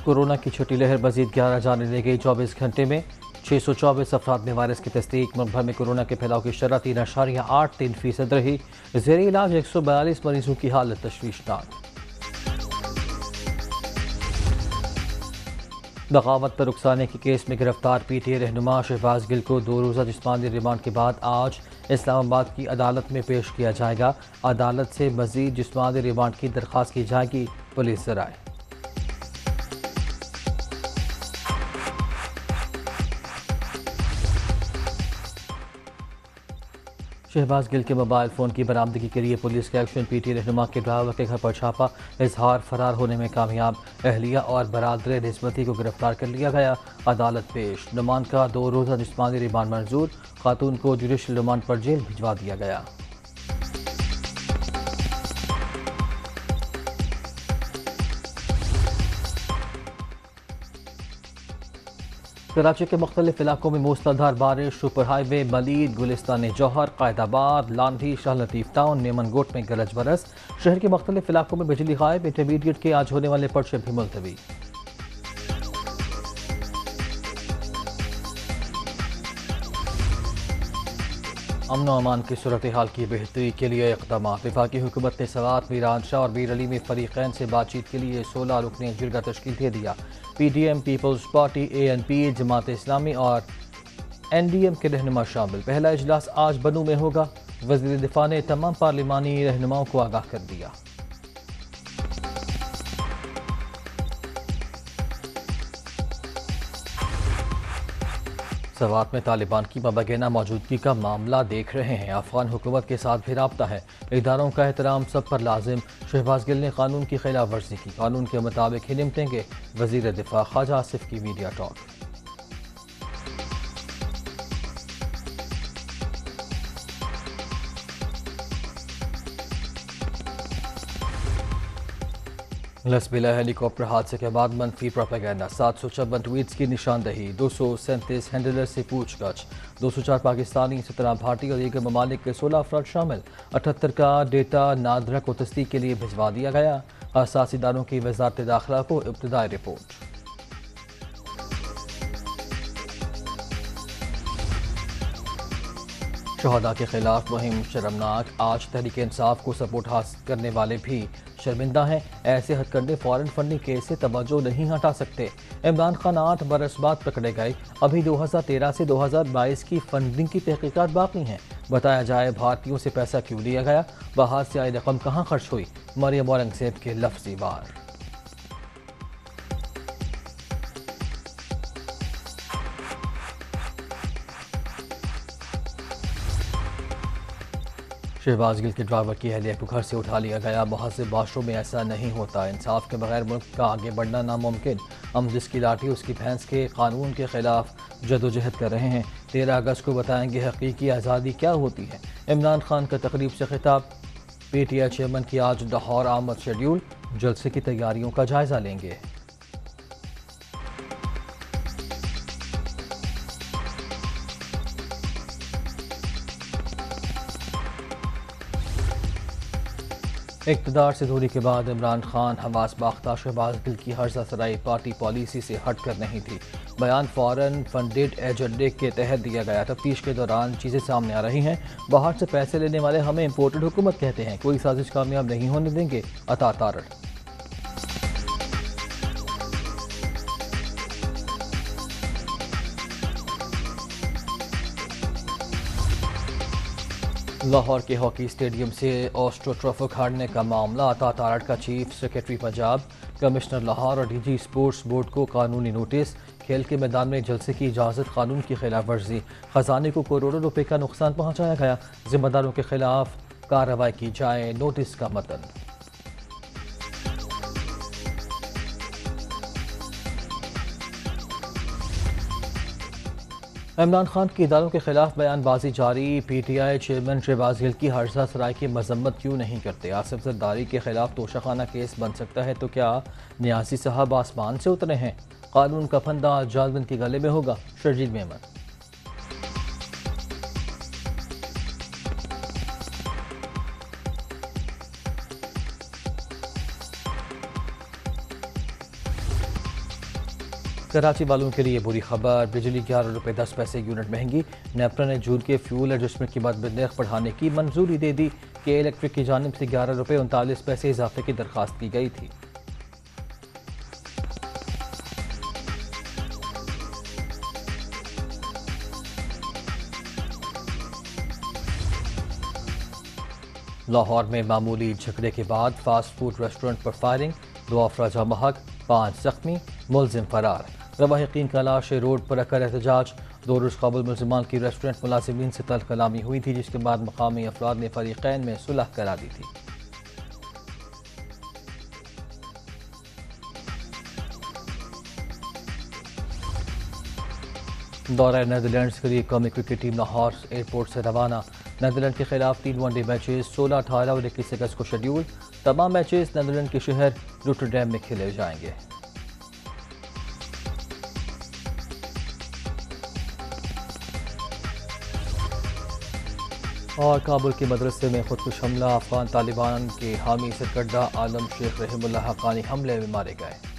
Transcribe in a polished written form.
Corona की छोटी लहर मजीद 11 जाने ले गई। 24 घंटे में 624 अफराद में वायरस की तस्दीक। मुल्क भर में कोरोना के फैलाव की शरह 3.83% रही। ज़ेरे इलाज 142 मरीजों की हालत तशवीशनाक। बगावत पर उकसाने के केस में गिरफ्तार PTA रहनुमा शहबाज गिल को 2 रोज़ा जिस्मानी रिमांड के बाद आज इस्लामाबाद की अदालत में पेश किया जाएगा। अदालत से मजीद जिस्मानी रिमांड की दरख्वास्त की जाएगी। पुलिस ज़राए शहबाज गिल के मोबाइल फ़ोन की बरामदगी के लिए पुलिस का एक्शन। PTA रहनुमा के ड्राइवर के घर पर छापा। इजहार फरार होने में कामयाब। अहलिया और बरादर निस्बती को गिरफ्तार कर लिया गया। अदालत पेश। नुमान का 2 रोज़ा जिस्मानी रिमांड मंजूर। खातून को जुडिशल रिमांड पर जेल भिजवा दिया गया। कराची के मुख्तलिफ इलाकों में मूसलाधार बारिश। सुपर हाईवे मलीद, गुलिस्तान जौहर, कायदाबाद, लांधी, शाह लतीफ़ टाउन, नेमनगोट में गरज बरस। शहर के मुख्तलिफ इलाकों में बिजली गायब। इंटरमीडिएट के आज होने वाले पर्चे भी मुलतवी। अमन अमान की सूरत हाल की बेहतरी के लिए इक़दाम। वफाकी हुकूमत ने सवात, मीरान शाह और मीर अली में फरीक़ैन से बातचीत के लिए 16 रुकनी जिरगा तश्कील दे दिया। PDM, peoples party, ANP, Jamaat Islami और NDM के रहनुमा शामिल। पहला इजलास आज बनू में होगा। वज़ीर दिफा ने तमाम पार्लिमानी रहनुमाओं को आगाह कर दिया। सवात में तालिबान की मबगैना मौजूदगी का मामला देख रहे हैं। अफगान हुकूमत के साथ भी राब्ता है। इदारों का एहतराम सब पर लाजिम। शहबाज गिल ने कानून की खिलाफ वर्जी की। कानून के मुताबिक ही निपटेंगे। वज़ीर दिफा ख्वाजा आसिफ की मीडिया टॉक। लसबिला हेलीकॉप्टर हादसे के बाद मनफी प्रोपेगेंडा। 754 ट्वीट्स की निशानदही। 237 हैंडलर से पूछताछ। 204 पाकिस्तानी, 17 भारतीय और दीगर ममालिक के 16 अफराद शामिल। 78 का डेटा नादरा को तस्दीक के लिए भिजवा दिया गया। हसास इदारों की वजारत दाखिला को इब्तदाई रिपोर्ट। शहदा के खिलाफ मुहिम शर्मनाक। आज तहरीक इंसाफ को सपोर्ट हासिल करने वाले भी शर्मिंदा हैं। ऐसे हथकंडे फॉरेन फंडिंग केस से तवज्जो नहीं हटा सकते। इमरान खान 8 बरस बाद पकड़े गए। अभी 2013 से 2022 की फंडिंग की तहकीकात बाकी हैं। बताया जाए भारतीयों से पैसा क्यों लिया गया, बाहर से आई रकम कहाँ खर्च हुई। मरियम औरंगजेब के लफ्जी वार। शहबाज गिल के ड्राइवर की अहलिया को घर से उठा लिया गया। बहुत से माशरों में ऐसा नहीं होता। इंसाफ के बगैर मुल्क का आगे बढ़ना नामुमकिन। हम जिसकी लाठी उसकी भैंस के कानून के खिलाफ जदोजहद कर रहे हैं। 13 अगस्त को बताएंगे हकीकी आज़ादी क्या होती है। इमरान खान का तकरीब से खिताब। PTI चेयरमैन की आज लाहौर आमद शेड्यूल। जलसे की तैयारियों का जायजा लेंगे। इक़्तिदार से दूरी के बाद इमरान खान हवास बाख्ता। शहबाज गिल की हर्जा सराई पार्टी पॉलिसी से हट कर नहीं थी। बयान फॉरेन फंडेड एजेंडे के तहत दिया गया। तफ्तीश के दौरान चीज़ें सामने आ रही हैं। बाहर से पैसे लेने वाले हमें इम्पोर्टेड हुकूमत कहते हैं। कोई साजिश कामयाब नहीं होने देंगे। अता तारड़। लाहौर के हॉकी स्टेडियम से ऑस्ट्रोट्रॉफ उखाड़ने का मामला। अता तारड़ का chief secretary Punjab, commissioner Lahore और DG स्पोर्ट्स बोर्ड को कानूनी नोटिस। खेल के मैदान में जलसे की इजाज़त कानून की खिलाफ वर्जी। खजाने को करोड़ों रुपए का नुकसान पहुंचाया गया। जिम्मेदारों के खिलाफ कार्रवाई की जाए। नोटिस का मतन। इमरान खान की इदारों के खिलाफ बयानबाजी जारी। PTI चेयरमैन शहबाज गिल की हर्जा सराय की मजम्मत क्यों नहीं करते। आसिफ जरदारी के खिलाफ तोशाखाना केस बन सकता है तो क्या न्यासी साहब आसमान से उतरे हैं। कानून का फंदा जालबन के गले में होगा। शर्जील मेमन। कराची वालों के लिए बुरी खबर, बिजली 11 रुपये 10 पैसे यूनिट महंगी। नेपरा ने जून के फ्यूल एडजस्टमेंट के बाद नर्ख बढ़ाने की मंजूरी दे दी कि इलेक्ट्रिक की जानिब से 11 रुपये 39 पैसे इजाफे की दरख्वास्त की गई थी। लाहौर में मामूली झगड़े के बाद फास्ट फूड रेस्टोरेंट पर फायरिंग, 2 अफराद जहाँ महक, 5 जख्मी, मुलजिम फरार। रवाहिकीन का लाश रोड पर रखकर एहतजाज, 2 रोज़ काबुल मुलजिमान की रेस्टोरेंट मुलाजिमीन से तल्ख कलामी हुई थी, जिसके बाद मकामी अफराद ने फरीकैन में सुलह करा दी थी। दौरा नीदरलैंड्स के लिए कौमी क्रिकेट टीम लाहौर एयरपोर्ट से रवाना। नीदरलैंड के खिलाफ 3 वनडे मैचेस 16, 18 और 21 अगस्त को शेड्यूल। तमाम मैचेस नीदरलैंड के शहर रोटरडैम में खेले जाएंगे। और काबुल के मदरसे में खुदकुश हमला, अफगान तालिबान के हामी सरकर्दा आलम शेख रहमुल्लाह हक्कानी हमले में मारे गए।